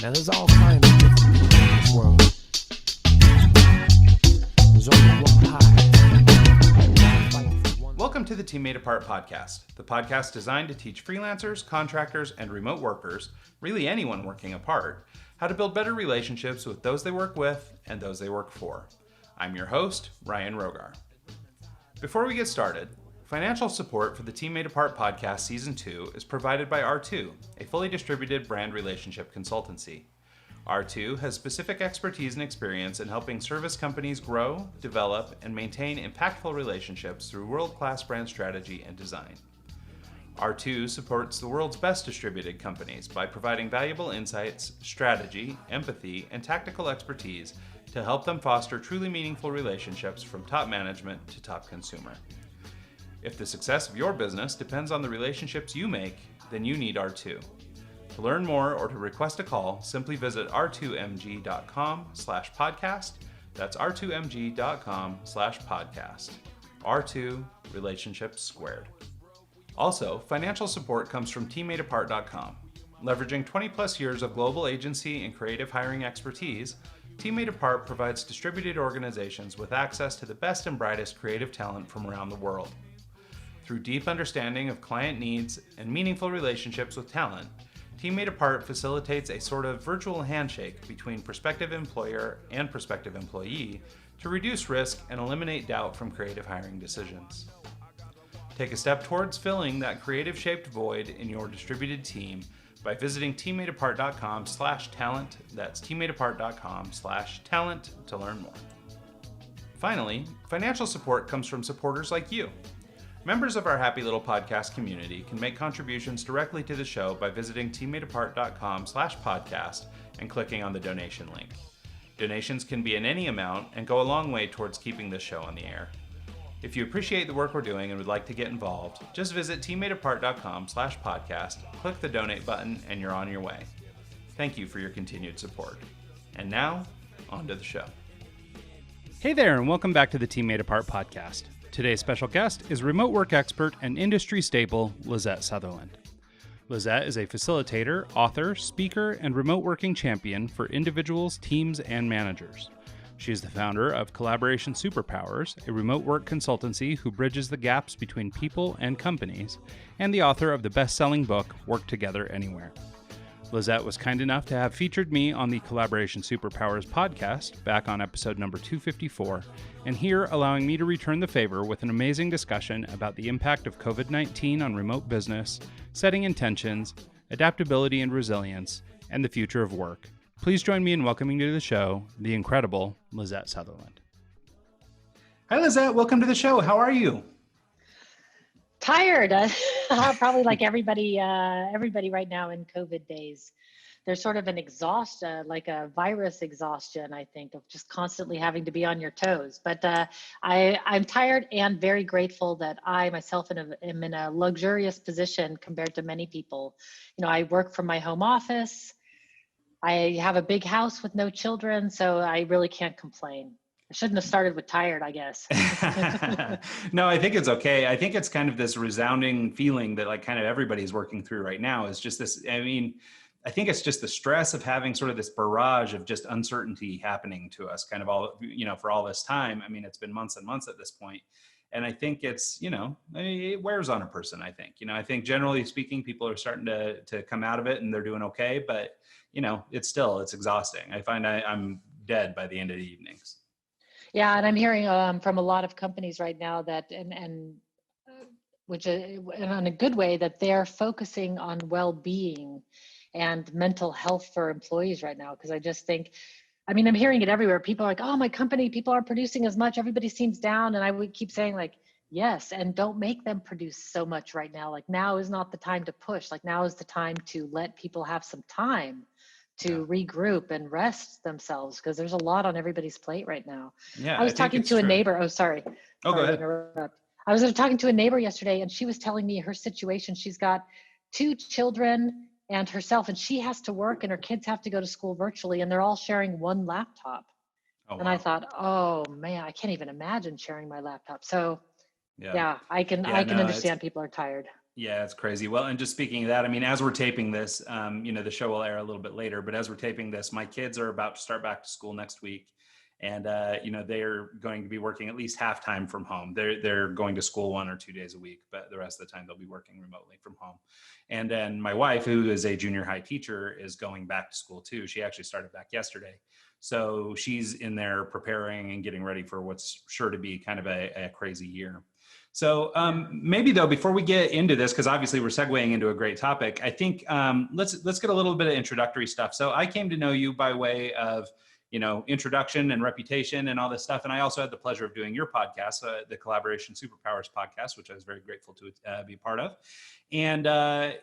Now there's all kinds of different people in this world. There's only one pie. Welcome to the Team Made Apart podcast, the podcast designed to teach freelancers, contractors, and remote workers, really anyone working apart, how to build better relationships with those they work with and those they work for. I'm your host, Ryan Rogar. Before we get started, financial support for the Team Made Apart podcast Season 2 is provided by R2, a fully distributed brand relationship consultancy. R2 has specific expertise and experience in helping service companies grow, develop, and maintain impactful relationships through world-class brand strategy and design. R2 supports the world's best distributed companies by providing valuable insights, strategy, empathy, and tactical expertise to help them foster truly meaningful relationships from top management to top consumer. If the success of your business depends on the relationships you make, then you need R2. To learn more or to request a call, simply visit r2mg.com/podcast. That's r2mg.com/podcast. R2, relationships squared. Also, financial support comes from teammadeapart.com. Leveraging 20 plus years of global agency and creative hiring expertise, Team Made Apart provides distributed organizations with access to the best and brightest creative talent from around the world. Through deep understanding of client needs and meaningful relationships with talent, Team Made Apart facilitates a sort of virtual handshake between prospective employer and prospective employee to reduce risk and eliminate doubt from creative hiring decisions. Take a step towards filling that creative-shaped void in your distributed team by visiting teammadeapart.com/talent. That's teammadeapart.com/talent to learn more. Finally, financial support comes from supporters like you. Members of our Happy Little Podcast community can make contributions directly to the show by visiting teammadeapart.com/podcast and clicking on the donation link. Donations can be in any amount and go a long way towards keeping this show on the air. If you appreciate the work we're doing and would like to get involved, just visit teammadeapart.com/podcast, click the donate button, and you're on your way. Thank you for your continued support. And now, on to the show. Hey there, and welcome back to the Team Made Apart podcast. Today's special guest is remote work expert and industry staple, Lisette Sutherland. Lizette is a facilitator, author, speaker, and remote working champion for individuals, teams, and managers. She is the founder of Collaboration Superpowers, a remote work consultancy who bridges the gaps between people and companies, and the author of the best-selling book, Work Together Anywhere. Lizette was kind enough to have featured me on the Collaboration Superpowers podcast back on episode number 254, and here allowing me to return the favor with an amazing discussion about the impact of COVID-19 on remote business, setting intentions, adaptability and resilience, and the future of work. Please join me in welcoming to the show the incredible Lisette Sutherland. Hi, Lisette. Welcome to the show. How are you? Tired, probably like everybody right now in COVID days. There's sort of an like a virus exhaustion, I think, of just constantly having to be on your toes. But I'm tired and very grateful that I myself am in a luxurious position compared to many people. You know, I work from my home office. I have a big house with no children, so I really can't complain. I shouldn't have started with tired, I guess. No, I think it's okay. I think it's kind of this resounding feeling that like kind of everybody's working through right now is just this, I mean, I think it's just the stress of having sort of this barrage of just uncertainty happening to us kind of all, you know, for all this time. I mean, it's been months and months at this point. And I think it's, you know, it wears on a person, I think. You know, I think generally speaking, people are starting to come out of it and they're doing okay. But, you know, it's exhausting. I find I'm dead by the end of the evenings. Yeah, and I'm hearing from a lot of companies right now that, and in a good way, that they're focusing on well-being and mental health for employees right now. Because I just think, I mean, I'm hearing it everywhere. People are like, oh, my company, people aren't producing as much. Everybody seems down. And I would keep saying like, yes, and don't make them produce so much right now. Like now is not the time to push. Like now is the time to let people have some time to regroup and rest themselves, because there's a lot on everybody's plate right now. Yeah, I was talking to a neighbor. Oh, sorry. Oh, go ahead. I was talking to a neighbor yesterday, and she was telling me her situation. She's got 2 children and herself, and she has to work, and her kids have to go to school virtually, and they're all sharing one laptop. Oh, and wow. I thought, oh man, I can't even imagine sharing my laptop. So Yeah, Yeah, I can no, it's understand people are tired. yeah, it's crazy. Well, and just speaking of that, I mean, as we're taping this, the show will air a little bit later, but as we're taping this, my kids are about to start back to school next week. And, they're going to be working at least half time from home. They're going to school 1 or 2 days a week, but the rest of the time they'll be working remotely from home. And then my wife, who is a junior high teacher, is going back to school too. She actually started back yesterday. So she's in there preparing and getting ready for what's sure to be kind of a crazy year. So maybe though, before we get into this, because obviously we're segueing into a great topic, I think let's get a little bit of introductory stuff. So I came to know you by way of introduction and reputation and all this stuff, and I also had the pleasure of doing your podcast, the Collaboration Superpowers podcast, which I was very grateful to be a part of. And I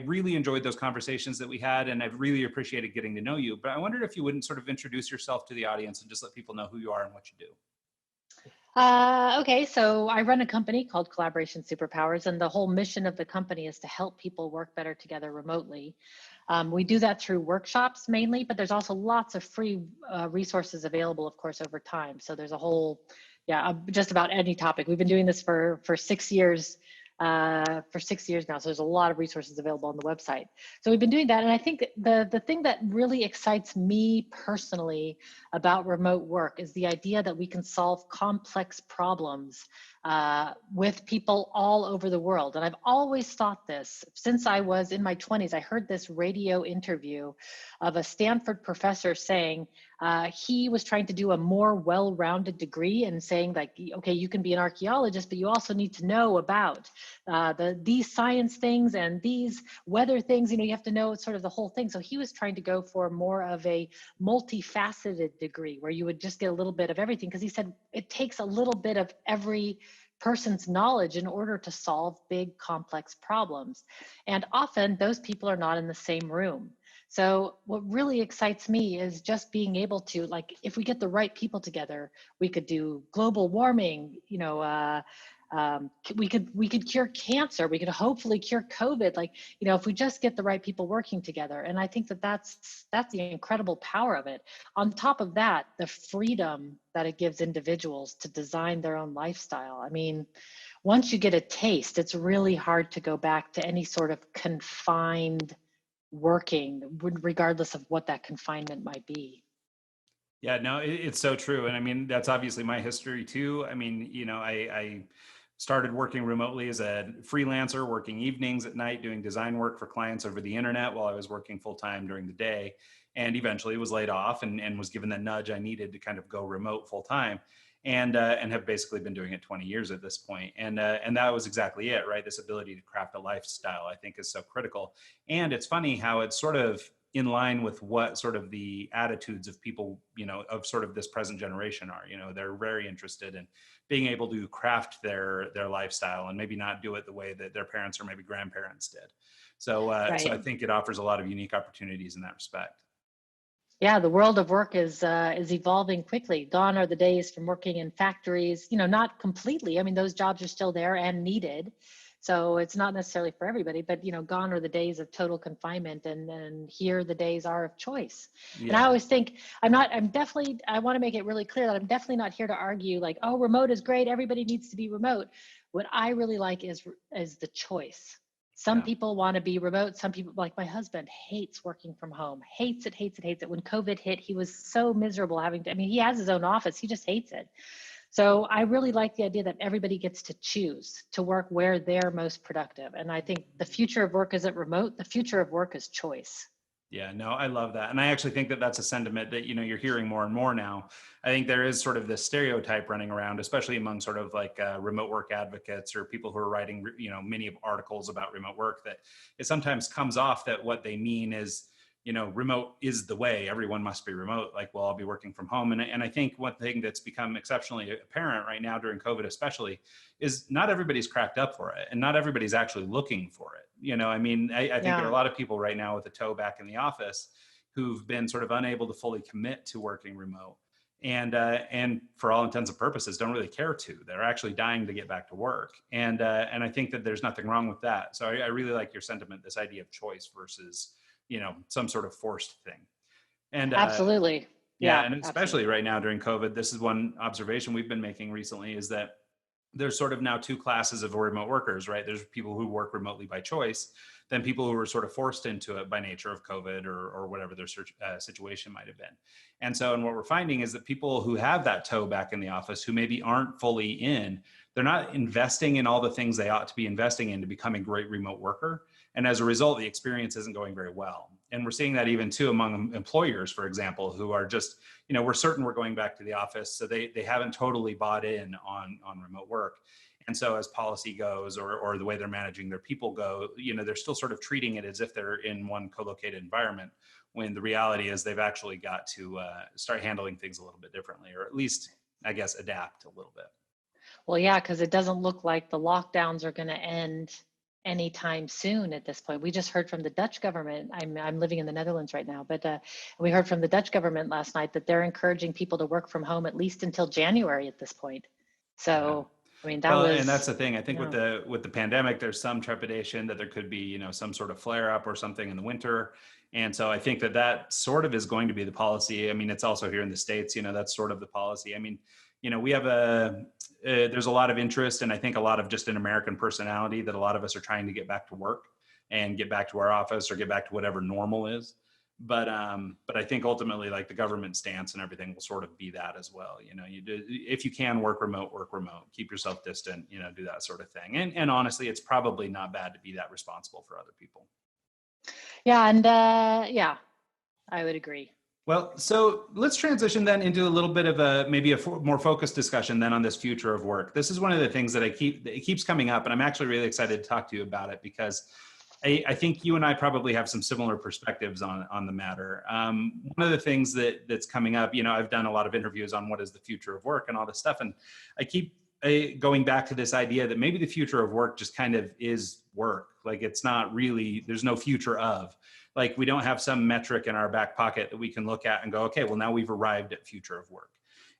really enjoyed those conversations that we had, and I've really appreciated getting to know you. But I wondered if you wouldn't sort of introduce yourself to the audience and just let people know who you are and what you do. Okay, so I run a company called Collaboration Superpowers, and the whole mission of the company is to help people work better together remotely. We do that through workshops mainly, but there's also lots of free resources available, of course, over time. So there's a whole, just about any topic. We've been doing this for 6 years. For 6 years now. So there's a lot of resources available on the website. So we've been doing that. And I think the thing that really excites me personally about remote work is the idea that we can solve complex problems with people all over the world. And I've always thought this since I was in my 20s. I heard this radio interview of a Stanford professor saying he was trying to do a more well-rounded degree and saying like, okay, you can be an archaeologist, but you also need to know about these science things and these weather things. You have to know sort of the whole thing. So he was trying to go for more of a multifaceted degree where you would just get a little bit of everything, because he said it takes a little bit of every person's knowledge in order to solve big complex problems. And often those people are not in the same room. So what really excites me is just being able to, like, if we get the right people together, we could do global warming, we could cure cancer. We could hopefully cure COVID. Like, if we just get the right people working together. And I think that's the incredible power of it. On top of that, the freedom that it gives individuals to design their own lifestyle. I mean, once you get a taste, it's really hard to go back to any sort of confined working, regardless of what that confinement might be. Yeah, no, it's so true. And I mean, that's obviously my history too. I mean, I started working remotely as a freelancer, working evenings at night, doing design work for clients over the internet while I was working full time during the day, and eventually was laid off and was given the nudge I needed to kind of go remote full time. And have basically been doing it 20 years at this point. And that was exactly it, right? This ability to craft a lifestyle, I think, is so critical. And it's funny how it's sort of in line with what sort of the attitudes of people, of sort of this present generation are. They're very interested in being able to craft their lifestyle and maybe not do it the way that their parents or maybe grandparents did. So Right. so I think it offers a lot of unique opportunities in that respect. Yeah, the world of work is evolving quickly. Gone are the days from working in factories, not completely. I mean, those jobs are still there and needed. So it's not necessarily for everybody, but gone are the days of total confinement, and here the days are of choice. Yeah. And I always think I want to make it really clear that I'm definitely not here to argue like, oh, remote is great, everybody needs to be remote. What I really like is the choice. Some people want to be remote. Some people, like my husband, hates working from home, hates it. When COVID hit, he was so miserable he has his own office. He just hates it. So I really like the idea that everybody gets to choose to work where they're most productive. And I think the future of work isn't remote. The future of work is choice. Yeah, no, I love that. And I actually think that that's a sentiment that, you're hearing more and more now. I think there is sort of this stereotype running around, especially among sort of like remote work advocates or people who are writing, many articles about remote work, that it sometimes comes off that what they mean is, remote is the way, everyone must be remote. Like, well, I'll be working from home. And I think one thing that's become exceptionally apparent right now during COVID, especially, is not everybody's cracked up for it and not everybody's actually looking for it. I think there are a lot of people right now with a toe back in the office who've been sort of unable to fully commit to working remote. And for all intents and purposes, don't really care to. They're actually dying to get back to work. And I think that there's nothing wrong with that. So I really like your sentiment, this idea of choice versus, some sort of forced thing. And Absolutely. And especially right now during COVID, this is one observation we've been making recently, is that there's sort of now two classes of remote workers, right? There's people who work remotely by choice, then people who were sort of forced into it by nature of COVID or whatever their situation might have been. And so, and what we're finding is that people who have that toe back in the office, who maybe aren't fully in, they're not investing in all the things they ought to be investing in to become a great remote worker. And as a result, the experience isn't going very well. And we're seeing that even too among employers, for example, who are just, we're certain we're going back to the office. So they haven't totally bought in on remote work. And so as policy goes, or the way they're managing their people go, they're still sort of treating it as if they're in one co-located environment, when the reality is they've actually got to start handling things a little bit differently, or at least, I guess, adapt a little bit. Well, yeah, because it doesn't look like the lockdowns are going to end anytime soon at this point. We just heard from the Dutch government. I'm living in the Netherlands right now, but we heard from the Dutch government last night that they're encouraging people to work from home at least until January at this point. So, I mean, and that's the thing. I think with the pandemic, there's some trepidation that there could be, some sort of flare up or something in the winter. And so I think that sort of is going to be the policy. I mean, it's also here in the States, that's sort of the policy. I mean, we have there's a lot of interest, and I think a lot of just an American personality that a lot of us are trying to get back to work and get back to our office or get back to whatever normal is. But I think ultimately, like, the government stance and everything will sort of be that as well. If you can work remote, keep yourself distant, do that sort of thing. And honestly, it's probably not bad to be that responsible for other people. Yeah. And yeah, I would agree. Well, so let's transition then into a little bit of maybe a more focused discussion then on this future of work. This is one of the things that it keeps coming up, and I'm actually really excited to talk to you about it, because I think you and I probably have some similar perspectives on the matter. One of the things that's coming up, I've done a lot of interviews on what is the future of work and all this stuff, and I keep going back to this idea that maybe the future of work just kind of is work. Like, it's not really, there's no future of. Like, we don't have some metric in our back pocket that we can look at and go, okay, well, now we've arrived at future of work.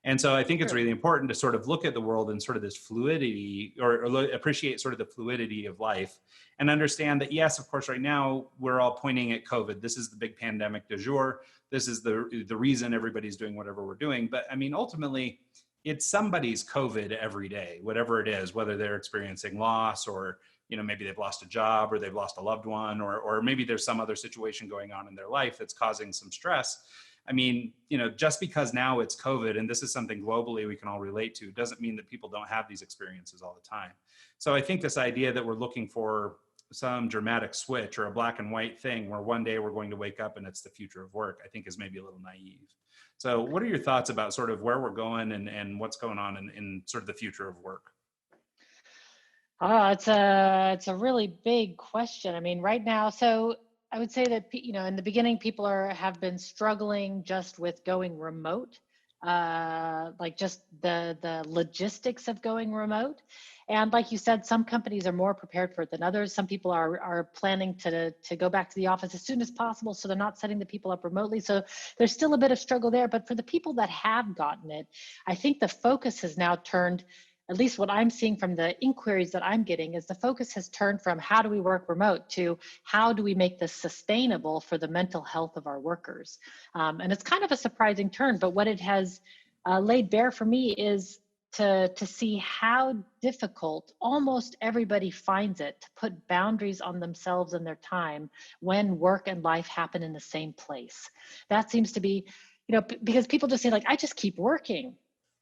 And so I think it's really important to sort of look at the world in sort of this fluidity, or appreciate sort of the fluidity of life, and understand that, yes, of course, right now we're all pointing at COVID. This is the big pandemic du jour. This is the reason everybody's doing whatever we're doing. But I mean, ultimately, it's somebody's COVID every day, whatever it is, whether they're experiencing loss, or maybe they've lost a job, or they've lost a loved one, or maybe there's some other situation going on in their life that's causing some stress. I mean, just because now it's COVID and this is something globally we can all relate to, doesn't mean that people don't have these experiences all the time. So I think this idea that we're looking for some dramatic switch or a black and white thing where one day we're going to wake up and it's the future of work, I think is maybe a little naive. So what are your thoughts about sort of where we're going and what's going on in sort of the future of work? It's a really big question. I mean, right now, so I would say that, in the beginning, people have been struggling just with going remote, like just the logistics of going remote. And like you said, some companies are more prepared for it than others. Some people are planning to go back to the office as soon as possible, so they're not setting the people up remotely. So there's still a bit of struggle there. But for the people that have gotten it, I think the focus has now turned, at least what I'm seeing from the inquiries that I'm getting, is the focus has turned from how do we work remote to how do we make this sustainable for the mental health of our workers. And it's kind of a surprising turn, but what it has laid bare for me is to see how difficult almost everybody finds it to put boundaries on themselves and their time when work and life happen in the same place. That seems to be, because people just say, like, I just keep working.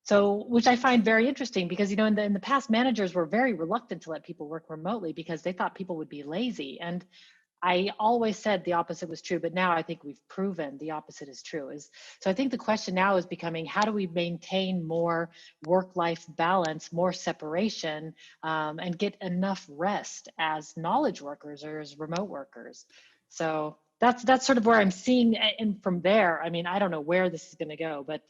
So, which I find very interesting, because, in the past, managers were very reluctant to let people work remotely because they thought people would be lazy. And I always said the opposite was true, but now I think we've proven the opposite is true. So I think the question now is becoming, how do we maintain more work-life balance, more separation, and get enough rest as knowledge workers or as remote workers? So that's sort of where I'm seeing, and from there, I mean, I don't know where this is going to go, but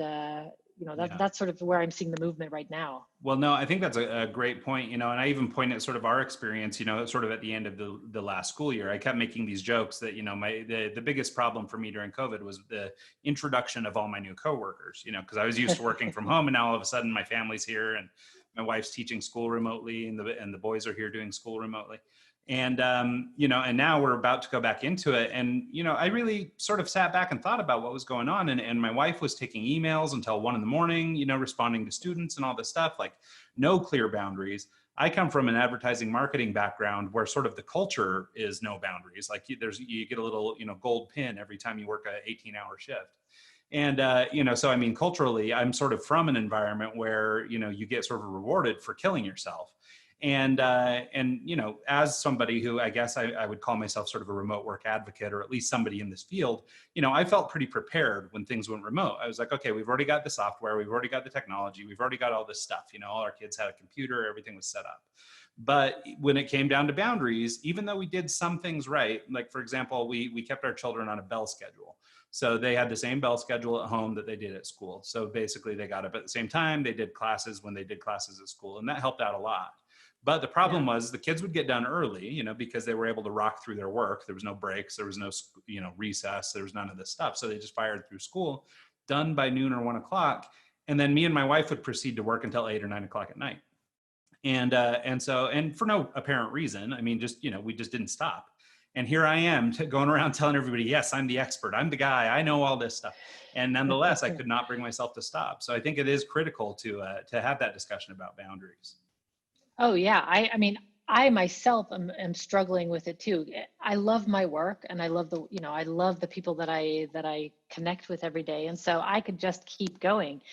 that's sort of where I'm seeing the movement right now. Well, no, I think that's a great point, and I even point at sort of our experience, sort of at the end of the last school year. I kept making these jokes that, the biggest problem for me during COVID was the introduction of all my new coworkers, because I was used to working from home, and now all of a sudden my family's here and My wife's teaching school remotely, and the boys are here doing school remotely. And, and now we're about to go back into it. And, I really sort of sat back and thought about what was going on. And my wife was taking emails until 1 a.m, responding to students and all this stuff, like no clear boundaries. I come from an advertising marketing background where sort of the culture is no boundaries. Like you get a little, gold pin every time you work a 18-hour shift. And, so, I mean, culturally, I'm sort of from an environment where, you get sort of rewarded for killing yourself. And as somebody who I guess I would call myself sort of a remote work advocate, or at least somebody in this field, I felt pretty prepared when things went remote. I was like, okay, we've already got the software, we've already got the technology, we've already got all this stuff, all our kids had a computer, everything was set up. But when it came down to boundaries, even though we did some things right, like for example, we kept our children on a bell schedule. So they had the same bell schedule at home that they did at school. So basically they got up at the same time, they did classes when they did classes at school, and that helped out a lot. But the problem was the kids would get done early, because they were able to rock through their work. There was no breaks, there was no, recess, there was none of this stuff. So they just fired through school, done by noon or 1 o'clock. And then me and my wife would proceed to work until 8 or 9 o'clock at night. And for no apparent reason, I mean, we just didn't stop. And here I am going around telling everybody, yes, I'm the expert, I'm the guy, I know all this stuff. And nonetheless, I could not bring myself to stop. So I think it is critical to have that discussion about boundaries. Oh yeah. I mean, I myself am struggling with it too. I love my work, and I love the people that I connect with every day. And so I could just keep going.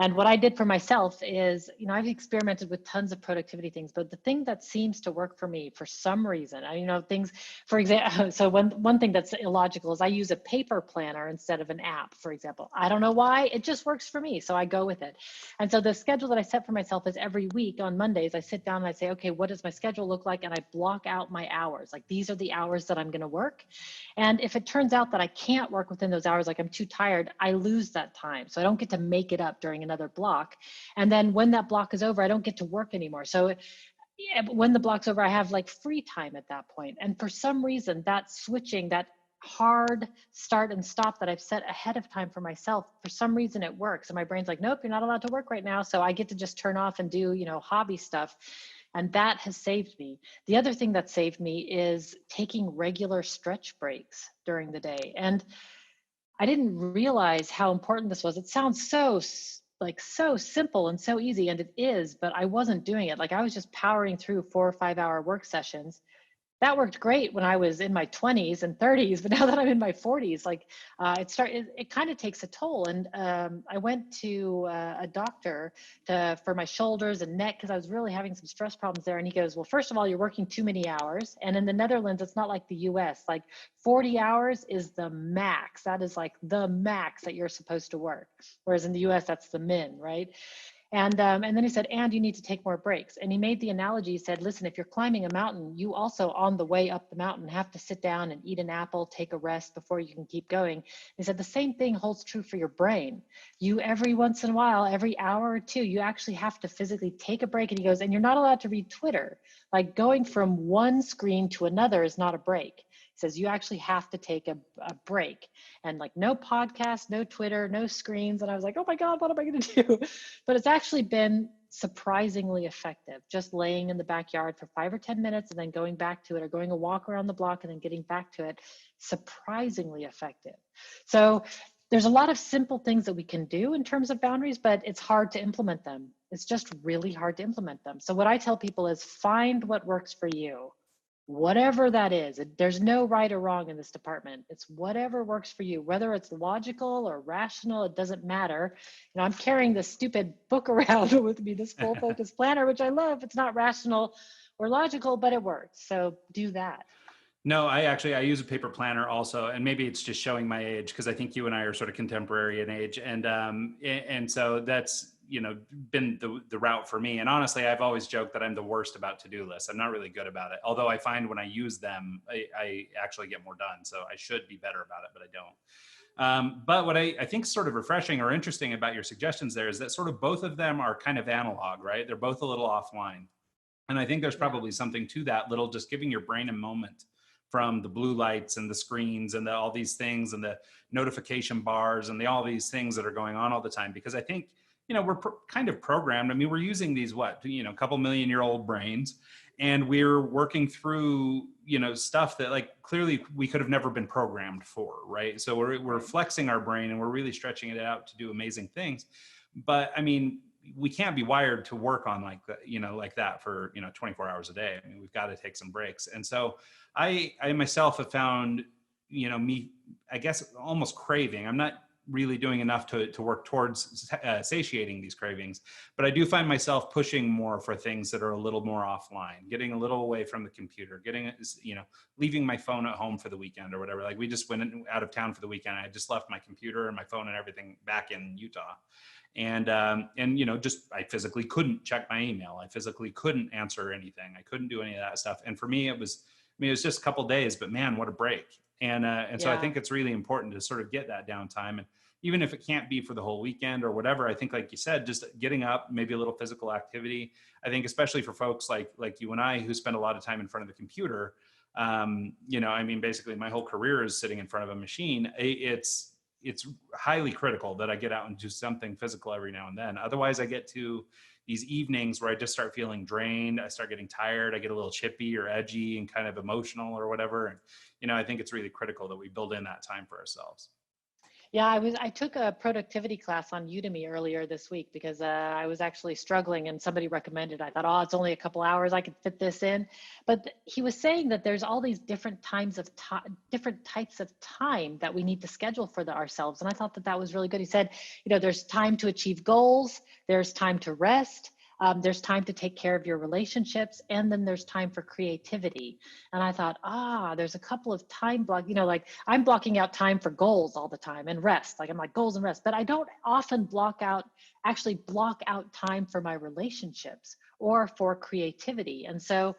And what I did for myself is, I've experimented with tons of productivity things, but the thing that seems to work for me for some reason, things, for example, so one thing that's illogical is I use a paper planner instead of an app, for example. I don't know why, it just works for me. So I go with it. And so the schedule that I set for myself is every week on Mondays, I sit down and I say, okay, what does my schedule look like? And I block out my hours. Like, these are the hours that I'm going to work. And if it turns out that I can't work within those hours, like I'm too tired, I lose that time. So I don't get to make it up during another block. And then when that block is over, I don't get to work anymore. So when the block's over, I have like free time at that point. And for some reason, that switching, that hard start and stop that I've set ahead of time for myself, for some reason it works. And my brain's like, nope, you're not allowed to work right now. So I get to just turn off and do, hobby stuff. And that has saved me. The other thing that saved me is taking regular stretch breaks during the day. And I didn't realize how important this was. It sounds so simple and so easy, and it is, but I wasn't doing it. Like, I was just powering through 4 or 5 hour work sessions. That worked great when I was in my 20s and 30s, but now that I'm in my 40s, it kind of takes a toll. And I went to a doctor for my shoulders and neck because I was really having some stress problems there. And he goes, well, first of all, you're working too many hours. And in the Netherlands, it's not like the US. Like, 40 hours is the max. That is like the max that you're supposed to work. Whereas in the US, that's the min, right? And then he said, and you need to take more breaks. And he made the analogy, he said, listen, if you're climbing a mountain, you also on the way up the mountain have to sit down and eat an apple, take a rest before you can keep going. He said, the same thing holds true for your brain. You, every once in a while, every hour or two, you actually have to physically take a break. And he goes, and you're not allowed to read Twitter. Like, going from one screen to another is not a break. Says you actually have to take a break, and like, no podcast, no Twitter, no screens. And I was like, oh my God, what am I going to do? But it's actually been surprisingly effective, just laying in the backyard for 5 or 10 minutes and then going back to it, or going a walk around the block and then getting back to it. Surprisingly effective. So there's a lot of simple things that we can do in terms of boundaries, but it's hard to implement them. It's just really hard to implement them. So what I tell people is, find what works for you. Whatever that is, there's no right or wrong in this department. It's whatever works for you, whether it's logical or rational, it doesn't matter. I'm carrying this stupid book around with me, this full focus planner, which I love. It's not rational or logical, but it works. So do that. No, I use a paper planner also, and maybe it's just showing my age, because I think you and I are sort of contemporary in age, and so that's been the route for me. And honestly, I've always joked that I'm the worst about to-do lists. I'm not really good about it. Although I find when I use them, I actually get more done. So I should be better about it, but I don't. But what I think is sort of refreshing or interesting about your suggestions there is that sort of both of them are kind of analog, right? They're both a little offline. And I think there's probably something to that little, just giving your brain a moment from the blue lights and the screens and all these things and the notification bars and all these things that are going on all the time. Because I think, we're kind of programmed. I mean, we're using these, a couple million-year-old brains, and we're working through, stuff that like clearly we could have never been programmed for, right? So we're flexing our brain and we're really stretching it out to do amazing things. But I mean, we can't be wired to work on like that for 24 hours a day. I mean, we've got to take some breaks. And so I myself have found me, I guess, almost craving. I'm not really doing enough to work towards satiating these cravings, but I do find myself pushing more for things that are a little more offline, getting a little away from the computer, leaving my phone at home for the weekend or whatever. Like we just went out of town for the weekend. I just left my computer and my phone and everything back in Utah. And I physically couldn't check my email. I physically couldn't answer anything. I couldn't do any of that stuff. And for me, it was just a couple of days, but man, what a break. And so I think it's really important to sort of get that downtime. And even if it can't be for the whole weekend or whatever, I think, like you said, just getting up, maybe a little physical activity. I think especially for folks like you and I, who spend a lot of time in front of the computer, basically my whole career is sitting in front of a machine. It's highly critical that I get out and do something physical every now and then. Otherwise I get to these evenings where I just start feeling drained. I start getting tired. I get a little chippy or edgy and kind of emotional or whatever. And, I think it's really critical that we build in that time for ourselves. Yeah, I took a productivity class on Udemy earlier this week because I was actually struggling and somebody recommended. I thought, oh, it's only a couple hours, I could fit this in. But he was saying that there's all these different types of time that we need to schedule for ourselves. And I thought that was really good. He said, there's time to achieve goals, there's time to rest, there's time to take care of your relationships, and then there's time for creativity. And I thought, there's a couple of time block, like I'm blocking out time for goals all the time and rest. Like I'm like goals and rest, but I don't often block out time for my relationships or for creativity. And so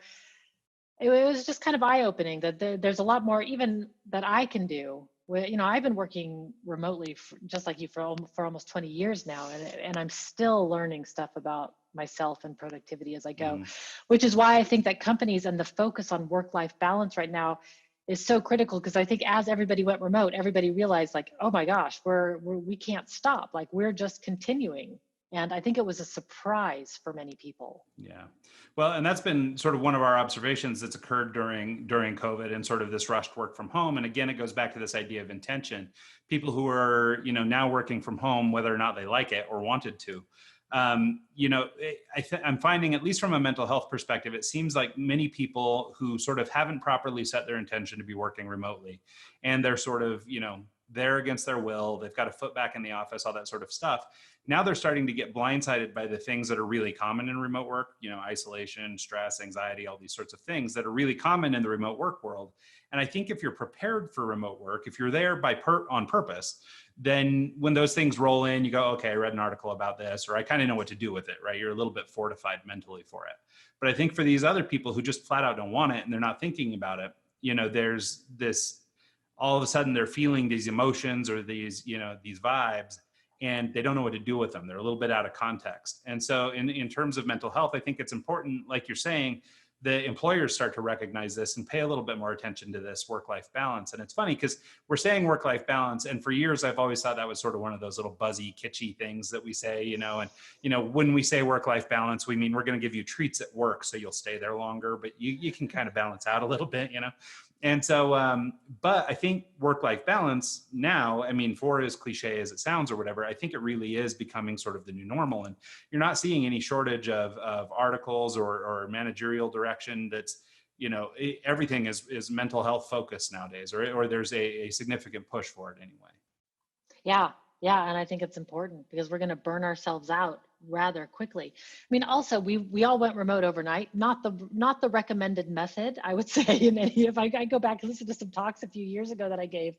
it was just kind of eye-opening that there's a lot more even that I can do. I've been working remotely just like you for almost 20 years now, and I'm still learning stuff about myself and productivity as I go, which is why I think that companies and the focus on work-life balance right now is so critical, because I think as everybody went remote, everybody realized like, oh my gosh, we can't stop. Like we're just continuing. And I think it was a surprise for many people. Yeah. Well, and that's been sort of one of our observations that's occurred during COVID and sort of this rushed work from home. And again, it goes back to this idea of intention. People who are, now working from home, whether or not they like it or wanted to, I'm finding, at least from a mental health perspective, it seems like many people who sort of haven't properly set their intention to be working remotely, and they're sort of, there against their will, they've got a foot back in the office, all that sort of stuff. Now they're starting to get blindsided by the things that are really common in remote work, isolation, stress, anxiety, all these sorts of things that are really common in the remote work world. And I think if you're prepared for remote work, if you're there on purpose, then when those things roll in, you go, okay, I read an article about this, or I kind of know what to do with it, right? You're a little bit fortified mentally for it. But I think for these other people who just flat out don't want it and they're not thinking about it, there's this, all of a sudden they're feeling these emotions or these vibes, and they don't know what to do with them. They're a little bit out of context. And so in terms of mental health, I think it's important, like you're saying, the employers start to recognize this and pay a little bit more attention to this work-life balance. And it's funny because we're saying work-life balance, and for years I've always thought that was sort of one of those little buzzy, kitschy things that we say, when we say work-life balance, we mean we're going to give you treats at work so you'll stay there longer, but you can kind of balance out a little bit, And so, but I think work-life balance now, for as cliche as it sounds or whatever, I think it really is becoming sort of the new normal. And you're not seeing any shortage of articles or managerial direction that's, everything is mental health focused nowadays, or there's a significant push for it anyway. Yeah. And I think it's important because we're going to burn ourselves out rather quickly. Also, we all went remote overnight, not the recommended method, I would say. If I go back and listen to some talks a few years ago that I gave,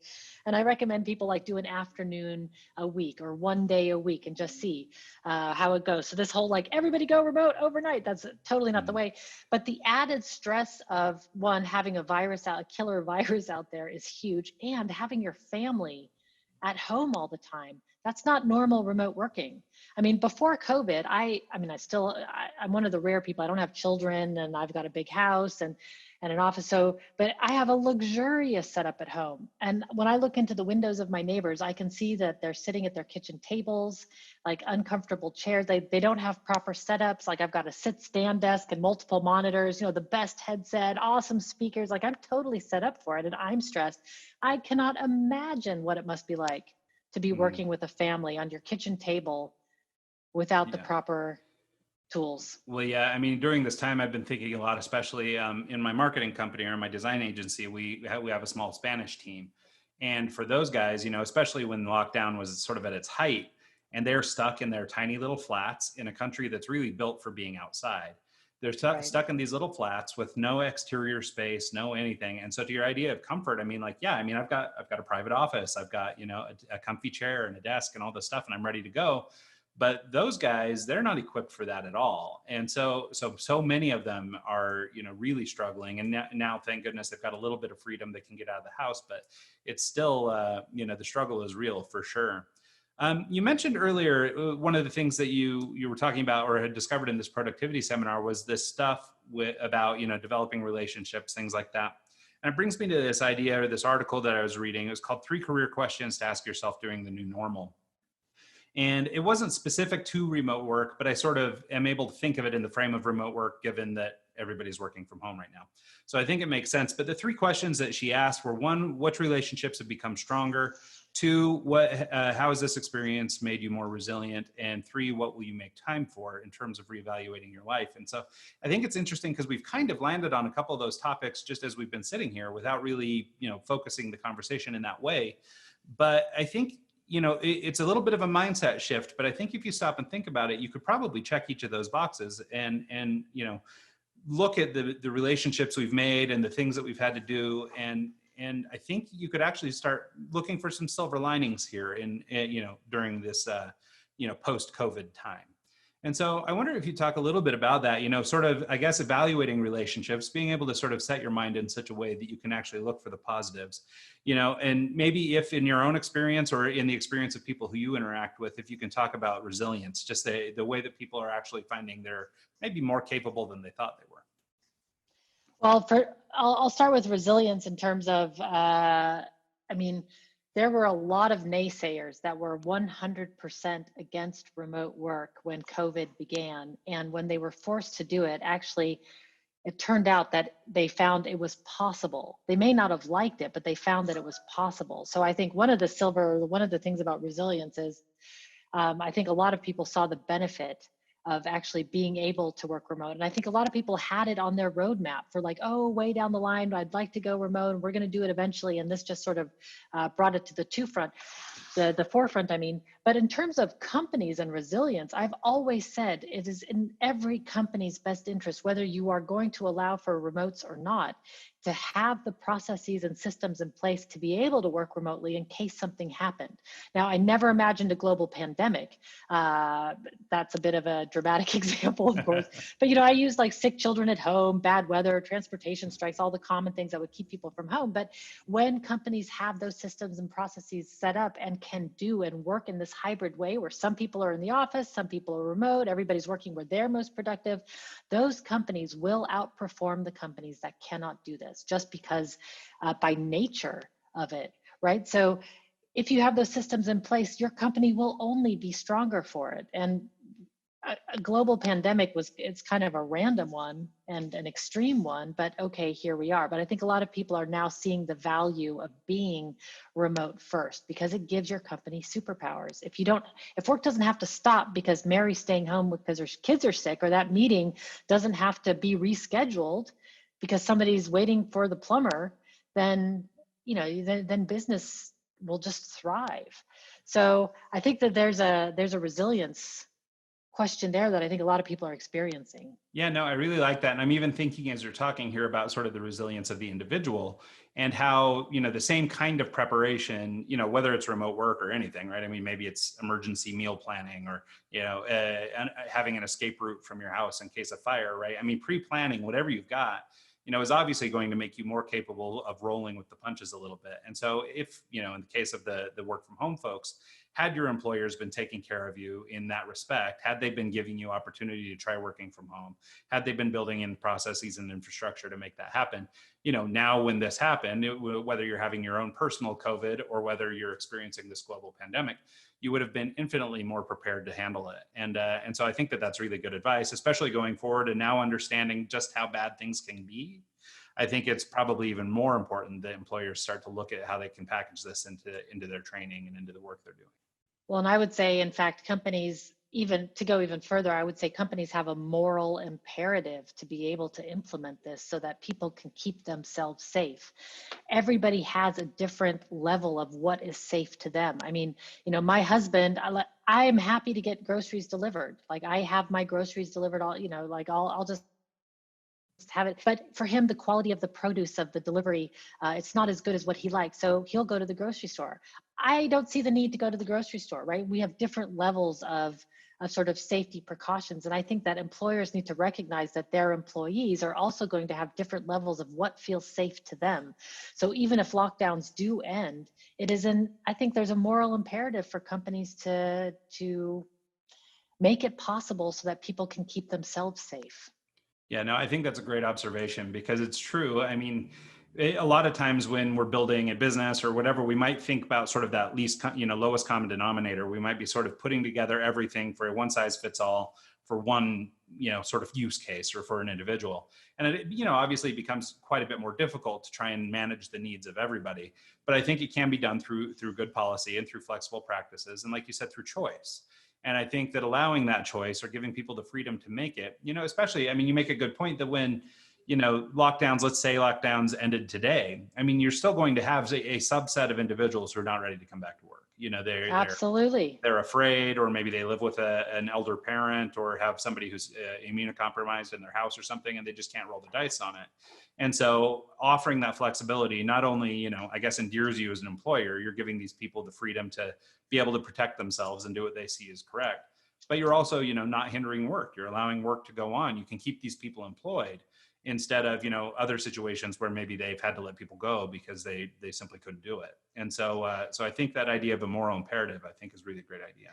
and I recommend people like do an afternoon a week or one day a week and just see how it goes. So this whole like everybody go remote overnight, that's totally not the way. But the added stress of one, having a killer virus out there is huge, and having your family at home all the time. That's not normal remote working. Before COVID, I'm one of the rare people, I don't have children and I've got a big house. And and an office. So, but I have a luxurious setup at home. And when I look into the windows of my neighbors, I can see that they're sitting at their kitchen tables, like uncomfortable chairs. They don't have proper setups. Like I've got a sit stand desk and multiple monitors, the best headset, awesome speakers. Like I'm totally set up for it, and I'm stressed. I cannot imagine what it must be like to be working with a family on your kitchen table without the proper tools. Well, yeah, I mean, during this time, I've been thinking a lot, especially in my marketing company or my design agency, we have a small Spanish team. And for those guys, especially when lockdown was sort of at its height, and they're stuck in their tiny little flats in a country that's really built for being outside. They're stuck in these little flats with no exterior space, no anything. And so to your idea of comfort, I mean, I've got a private office, I've got, a comfy chair and a desk and all this stuff, and I'm ready to go. But those guys, they're not equipped for that at all. And so many of them are, really struggling. And now, thank goodness, they've got a little bit of freedom. They can get out of the house, but it's still, the struggle is real for sure. You mentioned earlier, one of the things that you were talking about or had discovered in this productivity seminar was this stuff about, developing relationships, things like that. And it brings me to this idea or this article that I was reading. It was called 3 Career Questions to Ask Yourself During the New Normal. And it wasn't specific to remote work, but I sort of am able to think of it in the frame of remote work, given that everybody's working from home right now. So I think it makes sense. But the 3 questions that she asked were: 1, which relationships have become stronger? 2, how has this experience made you more resilient? And 3, what will you make time for in terms of reevaluating your life? And so I think it's interesting because we've kind of landed on a couple of those topics just as we've been sitting here without really, focusing the conversation in that way. But I think, it's a little bit of a mindset shift, but I think if you stop and think about it, you could probably check each of those boxes and look at the relationships we've made and the things that we've had to do. And I think you could actually start looking for some silver linings here during this, post-COVID time. And so I wonder if you talk a little bit about that, sort of, I guess, evaluating relationships, being able to sort of set your mind in such a way that you can actually look for the positives, and maybe if in your own experience or in the experience of people who you interact with, if you can talk about resilience, just the way that people are actually finding they're maybe more capable than they thought they were. Well, I'll start with resilience in terms of, there were a lot of naysayers that were 100% against remote work when COVID began. And when they were forced to do it, actually, it turned out that they found it was possible. They may not have liked it, but they found that it was possible. So I think one of the things about resilience is, I think a lot of people saw the benefit of actually being able to work remote. And I think a lot of people had it on their roadmap for like, oh, way down the line, I'd like to go remote and we're going to do it eventually. And this just sort of brought it to the forefront, I mean. But in terms of companies and resilience, I've always said it is in every company's best interest, whether you are going to allow for remotes or not, to have the processes and systems in place to be able to work remotely in case something happened. Now, I never imagined a global pandemic. That's a bit of a dramatic example, of course. But, I used like sick children at home, bad weather, transportation strikes, all the common things that would keep people from home. But when companies have those systems and processes set up and can do and work in this hybrid way where some people are in the office, some people are remote, everybody's working where they're most productive, those companies will outperform the companies that cannot do this just because by nature of it, right? So if you have those systems in place, your company will only be stronger for it. And a global pandemic it's kind of a random one and an extreme one, but okay, here we are. But I think a lot of people are now seeing the value of being remote first because it gives your company superpowers. If work doesn't have to stop because Mary's staying home because her kids are sick, or that meeting doesn't have to be rescheduled because somebody's waiting for the plumber, then, then business will just thrive. So I think that there's a resilience question there that I think a lot of people are experiencing. Yeah, no, I really like that. And I'm even thinking as you're talking here about sort of the resilience of the individual and how, the same kind of preparation, whether it's remote work or anything, right? I mean, maybe it's emergency meal planning or, having an escape route from your house in case of fire, right? I mean, pre-planning whatever you've got, is obviously going to make you more capable of rolling with the punches a little bit. And so if, in the case of the work from home folks, had your employers been taking care of you in that respect, had they been giving you opportunity to try working from home, had they been building in processes and infrastructure to make that happen, now when this happened, whether you're having your own personal COVID or whether you're experiencing this global pandemic, you would have been infinitely more prepared to handle it. And so I think that that's really good advice, especially going forward and now understanding just how bad things can be. I think it's probably even more important that employers start to look at how they can package this into their training and into the work they're doing. Well, and I would say, in fact, companies, even to go even further, I would say companies have a moral imperative to be able to implement this so that people can keep themselves safe. Everybody has a different level of what is safe to them. I mean, my husband, I am happy to get groceries delivered. Like, I have my groceries delivered all, like I'll just have it. But for him, the quality of the produce of the delivery, it's not as good as what he likes. So he'll go to the grocery store. I don't see the need to go to the grocery store, right? We have different levels of sort of safety precautions. And I think that employers need to recognize that their employees are also going to have different levels of what feels safe to them. So even if lockdowns do end, I think there's a moral imperative for companies to make it possible so that people can keep themselves safe. Yeah, no, I think that's a great observation because it's true. I mean, a lot of times when we're building a business or whatever, we might think about sort of that lowest common denominator. We might be sort of putting together everything for a one size fits all for one, sort of use case or for an individual. And it, obviously becomes quite a bit more difficult to try and manage the needs of everybody. But I think it can be done through good policy and through flexible practices. And like you said, through choice. And I think that allowing that choice or giving people the freedom to make it, especially, I mean, you make a good point that when, let's say lockdowns ended today, I mean, you're still going to have a subset of individuals who are not ready to come back to work. Absolutely. They're afraid, or maybe they live with an elder parent or have somebody who's immunocompromised in their house or something, and they just can't roll the dice on it. And so offering that flexibility not only, I guess endears you as an employer, you're giving these people the freedom to be able to protect themselves and do what they see as correct. But you're also, not hindering work. You're allowing work to go on. You can keep these people employed instead of, other situations where maybe they've had to let people go because they simply couldn't do it. And so I think that idea of a moral imperative, I think, is really a great idea.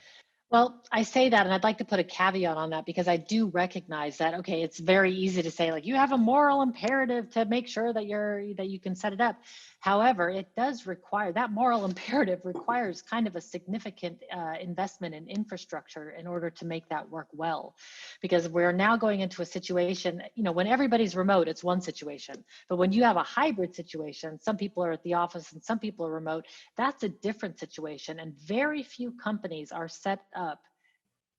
Well, I say that, and I'd like to put a caveat on that because I do recognize that, okay, it's very easy to say, like, you have a moral imperative to make sure that you can set it up. However, it does require, that moral imperative requires kind of a significant investment in infrastructure in order to make that work well. Because we're now going into a situation, when everybody's remote, it's one situation. But when you have a hybrid situation, some people are at the office and some people are remote, that's a different situation. And very few companies are set up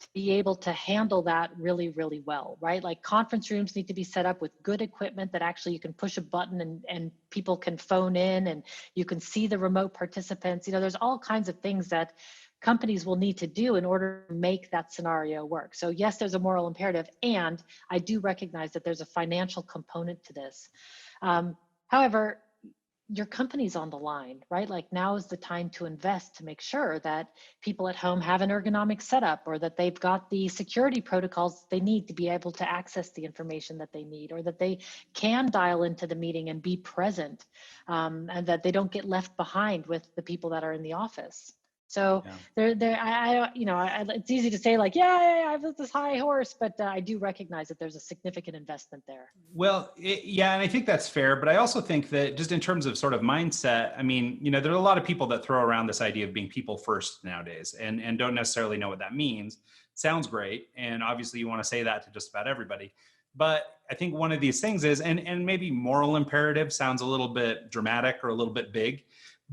to be able to handle that really, really well, right? Like, conference rooms need to be set up with good equipment that actually you can push a button and people can phone in and you can see the remote participants. There's all kinds of things that companies will need to do in order to make that scenario work. So yes, there's a moral imperative, and I do recognize that there's a financial component to this. However, your company's on the line, right? Like, now is the time to invest to make sure that people at home have an ergonomic setup, or that they've got the security protocols they need to be able to access the information that they need, or that they can dial into the meeting and be present, and that they don't get left behind with the people that are in the office. So it's easy to say, like, yeah, I have this high horse, but I do recognize that there's a significant investment there. Well, yeah, and I think that's fair, but I also think that just in terms of sort of mindset, I mean, there are a lot of people that throw around this idea of being people first nowadays and don't necessarily know what that means. Sounds great, and obviously you want to say that to just about everybody. But I think one of these things is, and maybe moral imperative sounds a little bit dramatic or a little bit big,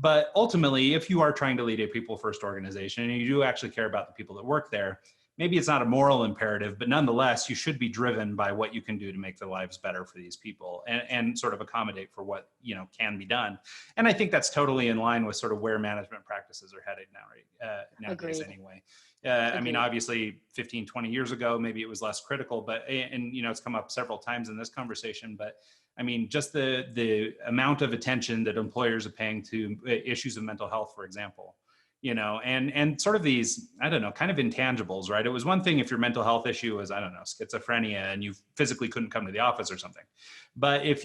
but ultimately, if you are trying to lead a people-first organization and you do actually care about the people that work there, maybe it's not a moral imperative, but nonetheless, you should be driven by what you can do to make their lives better for these people and sort of accommodate for what can be done. And I think that's totally in line with sort of where management practices are headed nowadays anyway. I mean, obviously 15, 20 years ago, maybe it was less critical, but, and it's come up several times in this conversation, but I mean, just the amount of attention that employers are paying to issues of mental health, for example, and sort of these, I don't know, kind of intangibles, right? It was one thing if your mental health issue was, I don't know, schizophrenia and you physically couldn't come to the office or something. But if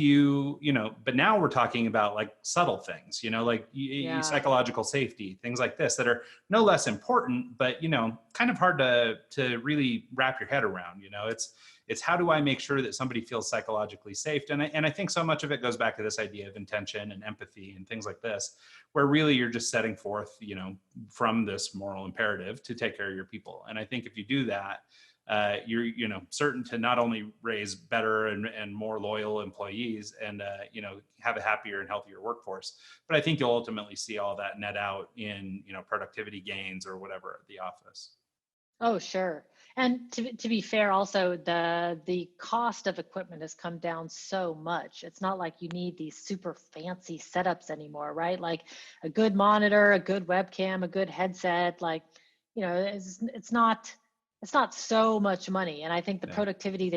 but now we're talking about like subtle things, like psychological safety, things like this that are no less important, but, kind of hard to really wrap your head around. It's how do I make sure that somebody feels psychologically safe? And I think so much of it goes back to this idea of intention and empathy and things like this, where really you're just setting forth, from this moral imperative to take care of your people. And I think if you do that, you're, certain to not only raise better and more loyal employees and, have a happier and healthier workforce, but I think you'll ultimately see all that net out in, productivity gains or whatever at the office. Oh, sure. And to be fair, also the cost of equipment has come down so much. It's not like you need these super fancy setups anymore, right? Like a good monitor, a good webcam, a good headset, like, it's not so much money. And I think the productivity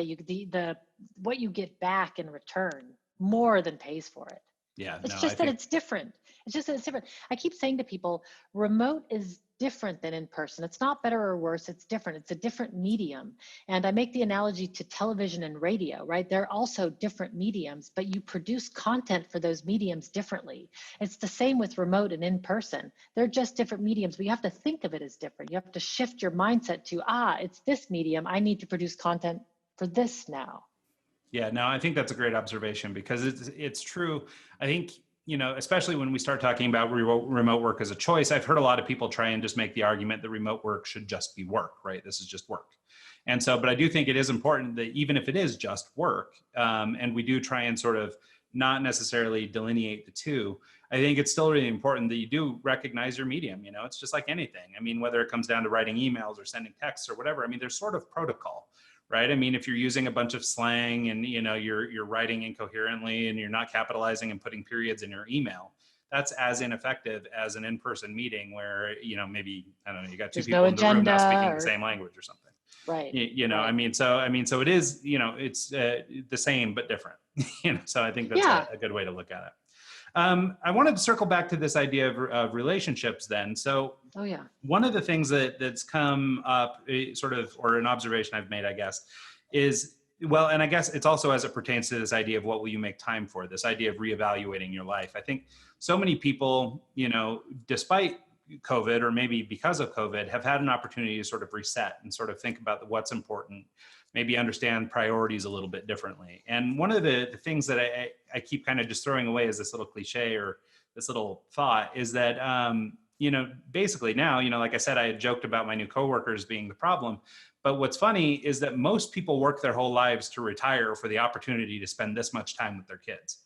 that what you get back in return more than pays for it. Yeah. It's just that it's different. It's just that it's different. I keep saying to people, remote is different than in person. It's not better or worse. It's different. It's a different medium. And I make the analogy to television and radio, right? They're also different mediums, but you produce content for those mediums differently. It's the same with remote and in person. They're just different mediums, but you have to think of it as different. You have to shift your mindset to, it's this medium. I need to produce content for this now. Yeah, no, I think that's a great observation because it's true. I think, especially when we start talking about remote work as a choice, I've heard a lot of people try and just make the argument that remote work should just be work, right? This is just work. And so, but I do think it is important that even if it is just work, and we do try and sort of not necessarily delineate the two, I think it's still really important that you do recognize your medium. It's just like anything. I mean, whether it comes down to writing emails or sending texts or whatever, I mean, there's sort of protocol. Right. I mean, if you're using a bunch of slang and, you're writing incoherently and you're not capitalizing and putting periods in your email, that's as ineffective as an in-person meeting where, maybe, I don't know, you got two people in the room not speaking the same language or something. Right. Right. I mean, so it is, it's the same, but different, so I think that's a good way to look at it. I wanted to circle back to this idea of relationships then. So one of the things that's come up sort of, or an observation I've made, I guess, is, well, and I guess it's also as it pertains to this idea of what will you make time for, this idea of reevaluating your life. I think so many people, despite COVID or maybe because of COVID, have had an opportunity to sort of reset and sort of think about what's important, maybe understand priorities a little bit differently. And one of the things that I keep kind of just throwing away as this little cliche or this little thought is that, basically now, like I said, I had joked about my new coworkers being the problem. But what's funny is that most people work their whole lives to retire for the opportunity to spend this much time with their kids,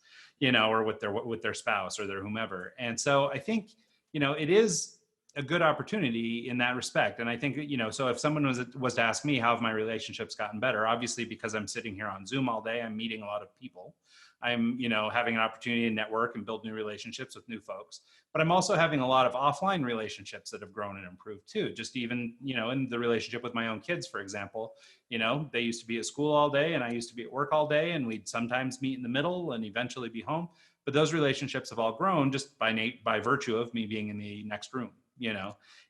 or with their spouse or their whomever. And so I think, it is a good opportunity in that respect. And I think, so if someone was to ask me, how have my relationships gotten better? Obviously, because I'm sitting here on Zoom all day, I'm meeting a lot of people. I'm, having an opportunity to network and build new relationships with new folks, but I'm also having a lot of offline relationships that have grown and improved too. Just even, in the relationship with my own kids, for example, they used to be at school all day and I used to be at work all day, and we'd sometimes meet in the middle and eventually be home. But those relationships have all grown just by virtue of me being in the next room.